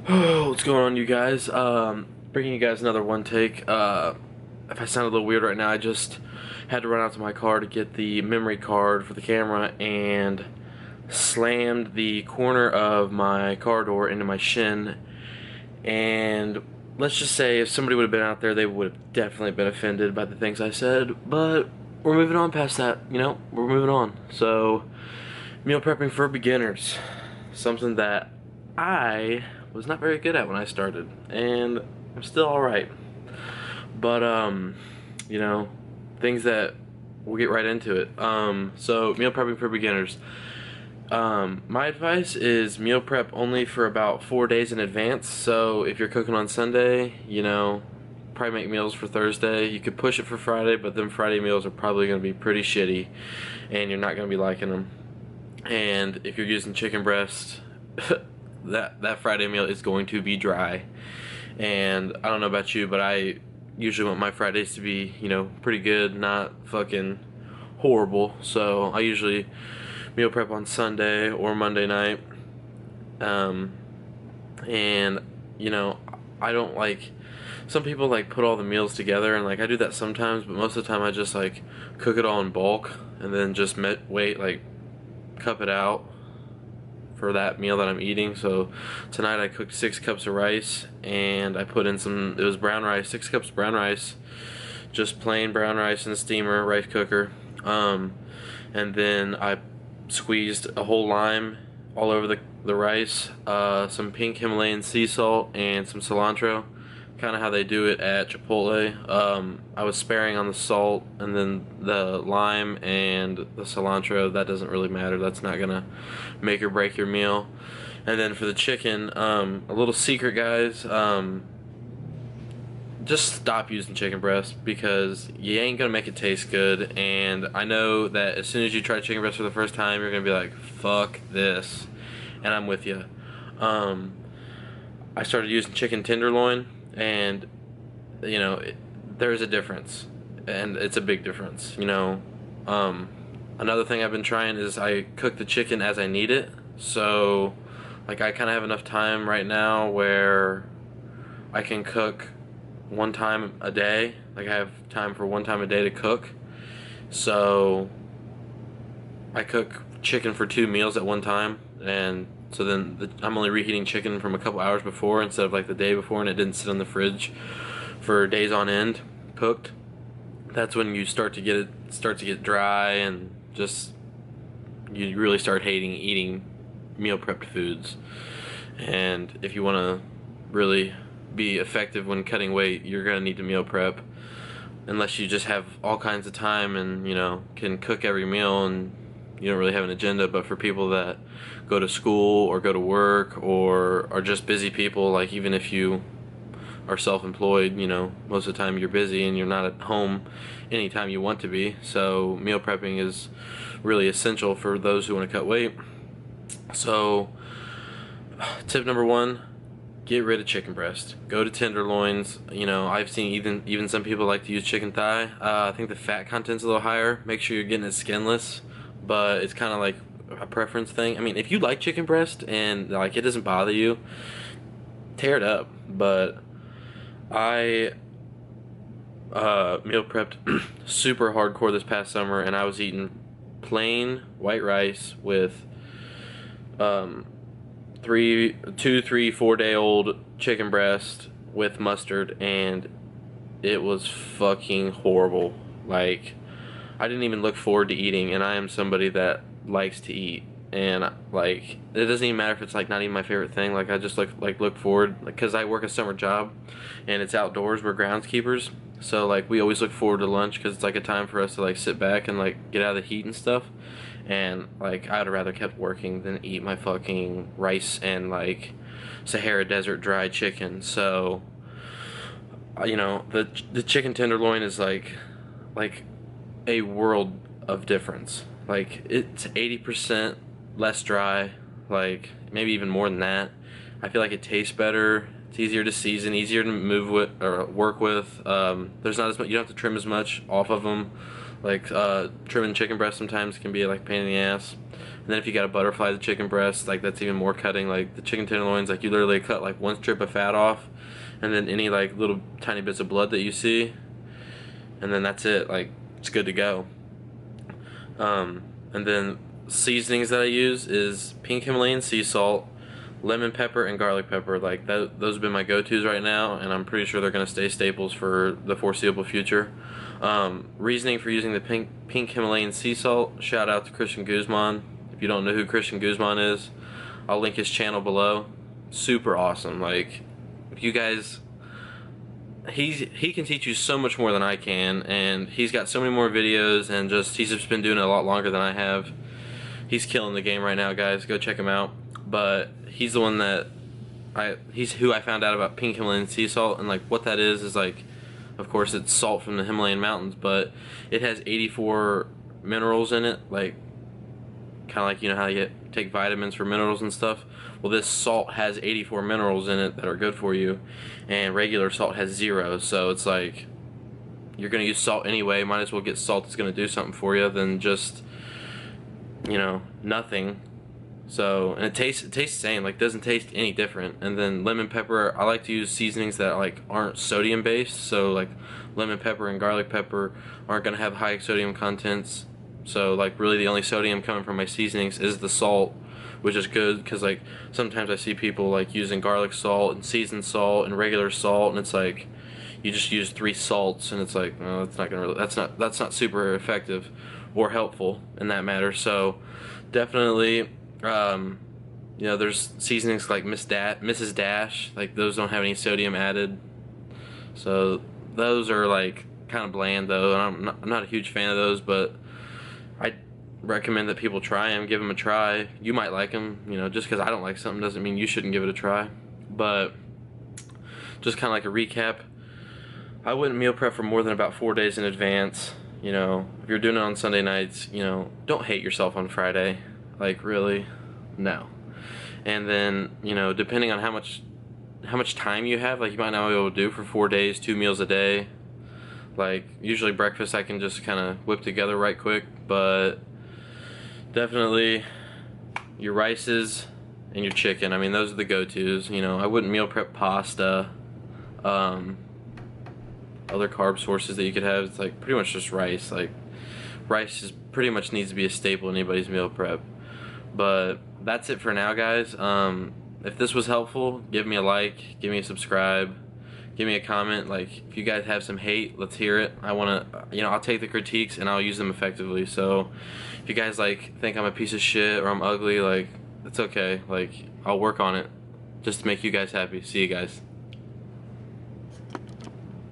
What's going on, you guys? Bringing you guys another one take. If I sound a little weird right now, I just had to run out to my car to get the memory card for the camera and slammed the corner of my car door into my shin. And let's just say if somebody would have been out there, they would have definitely been offended by the things I said. But we're moving on past that, we're moving on. So, meal prepping for beginners. Something that I was not very good at when I started, and I'm still alright. But, you know, things that we'll get right into it. So, meal prepping for beginners. My advice is meal prep only for about 4 days in advance. So, if you're cooking on Sunday, probably make meals for Thursday. You could push it for Friday, but then Friday meals are probably going to be pretty shitty, and you're not going to be liking them. And if you're using chicken breast, that Friday meal is going to be dry. And I don't know about you, but I usually want my Fridays to be, pretty good, not fucking horrible. So I usually meal prep on Sunday or Monday night. And I don't like, some people like put all the meals together, and like I do that sometimes, but most of the time I just like cook it all in bulk and then just wait, like cup it out for that meal that I'm eating. So tonight I cooked 6 cups of rice, and I put in it was brown rice, 6 cups of brown rice, just plain brown rice in the steamer, rice cooker. And then I squeezed a whole lime all over the rice, some pink Himalayan sea salt, and some cilantro, kind of how they do it at Chipotle. I was sparing on the salt, and then the lime and the cilantro, that doesn't really matter. That's not gonna make or break your meal. And then for the chicken, a little secret, guys. Just stop using chicken breast, because you ain't gonna make it taste good. And I know that as soon as you try chicken breast for the first time, you're gonna be like, fuck this. And I'm with you. I started using chicken tenderloin, and there's a difference, and it's a big difference. Another thing I've been trying is I cook the chicken as I need it. So like I kind of have enough time right now where I can cook one time a day. Like I have time for one time a day to cook. So I cook chicken for 2 meals at one time, and so then I'm only reheating chicken from a couple hours before instead of like the day before, and it didn't sit in the fridge for days on end cooked. That's when you start to get dry, and just you really start hating eating meal prepped foods. And if you want to really be effective when cutting weight, you're gonna need to meal prep, unless you just have all kinds of time and can cook every meal and you don't really have an agenda. But for people that go to school or go to work or are just busy people, like even if you are self-employed, most of the time you're busy and you're not at home anytime you want to be. So meal prepping is really essential for those who want to cut weight. So tip number 1, get rid of chicken breast. Go to tenderloins. I've seen even some people like to use chicken thigh. I think the fat content's a little higher. Make sure you're getting it skinless, but it's kind of like a preference thing. I mean, if you like chicken breast and like it doesn't bother you, tear it up. But I meal prepped super hardcore this past summer, and I was eating plain white rice with 2, 3, 4 day old chicken breast with mustard, and it was fucking horrible. Like, I didn't even look forward to eating, and I am somebody that likes to eat, and like it doesn't even matter if it's like not even my favorite thing. Like I just look forward, because I work a summer job and it's outdoors, we're groundskeepers, so like we always look forward to lunch, because it's like a time for us to like sit back and like get out of the heat and stuff. And like I'd rather kept working than eat my fucking rice and like Sahara Desert dried chicken. So the chicken tenderloin is like a world of difference. Like it's 80% less dry, like maybe even more than that. I feel like it tastes better. It's easier to season, easier to move with or work with. There's not as much. You don't have to trim as much off of them. Like trimming chicken breast sometimes can be like a pain in the ass. And then if you got to butterfly the chicken breast, like that's even more cutting. Like the chicken tenderloins, like you literally cut like one strip of fat off, and then any like little tiny bits of blood that you see, and then that's it. Like it's good to go. And then seasonings that I use is pink Himalayan sea salt, lemon pepper, and garlic pepper. Like those have been my go-tos right now, and I'm pretty sure they're gonna stay staples for the foreseeable future. Reasoning for using the pink Himalayan sea salt. Shout out to Christian Guzman. If you don't know who Christian Guzman is, I'll link his channel below. Super awesome. Like, if you guys, he can teach you so much more than I can, and he's got so many more videos, and he's just been doing it a lot longer than I have. He's killing the game right now, guys. Go check him out. But he's the one that he's who I found out about pink Himalayan sea salt, and like what that is like, of course it's salt from the Himalayan mountains, but it has 84 minerals in it, like kind of like, you know how you take vitamins for minerals and stuff. Well, this salt has 84 minerals in it that are good for you, and regular salt has 0. So it's like, you're gonna use salt anyway, might as well get salt that's gonna do something for you than just, you know, nothing. So, and it tastes the same, like doesn't taste any different. And then lemon pepper, I like to use seasonings that like aren't sodium based. So like lemon pepper and garlic pepper aren't gonna have high sodium contents. So like really the only sodium coming from my seasonings is the salt, which is good because like sometimes I see people like using garlic salt and seasoned salt and regular salt, and it's like you just use 3 salts, and it's like, no, it's not gonna really, that's not super effective or helpful in that matter. So definitely, you know, there's seasonings like Mrs. Dash, like those don't have any sodium added, so those are like kind of bland though, and I'm not a huge fan of those, but I recommend that people try them, give them a try. You might like them, you know, just because I don't like something doesn't mean you shouldn't give it a try. But just kind of like a recap, I wouldn't meal prep for more than about 4 days in advance. You know, if you're doing it on Sunday nights, you know, don't hate yourself on Friday. Like, really, no. And then, you know, depending on how much time you have, like you might not be able to do for 4 days, 2 meals a day. Like usually breakfast I can just kind of whip together right quick, but definitely your rices and your chicken. I mean, those are the go-tos. You know, I wouldn't meal prep pasta. Other carb sources that you could have, it's like pretty much just rice. Like rice just pretty much needs to be a staple in anybody's meal prep. But that's it for now, guys. If this was helpful, give me a like, give me a subscribe, give me a comment. Like, if you guys have some hate, let's hear it. I want to, you know, I'll take the critiques and I'll use them effectively. So if you guys like think I'm a piece of shit or I'm ugly, like, it's okay. Like, I'll work on it just to make you guys happy. See you guys.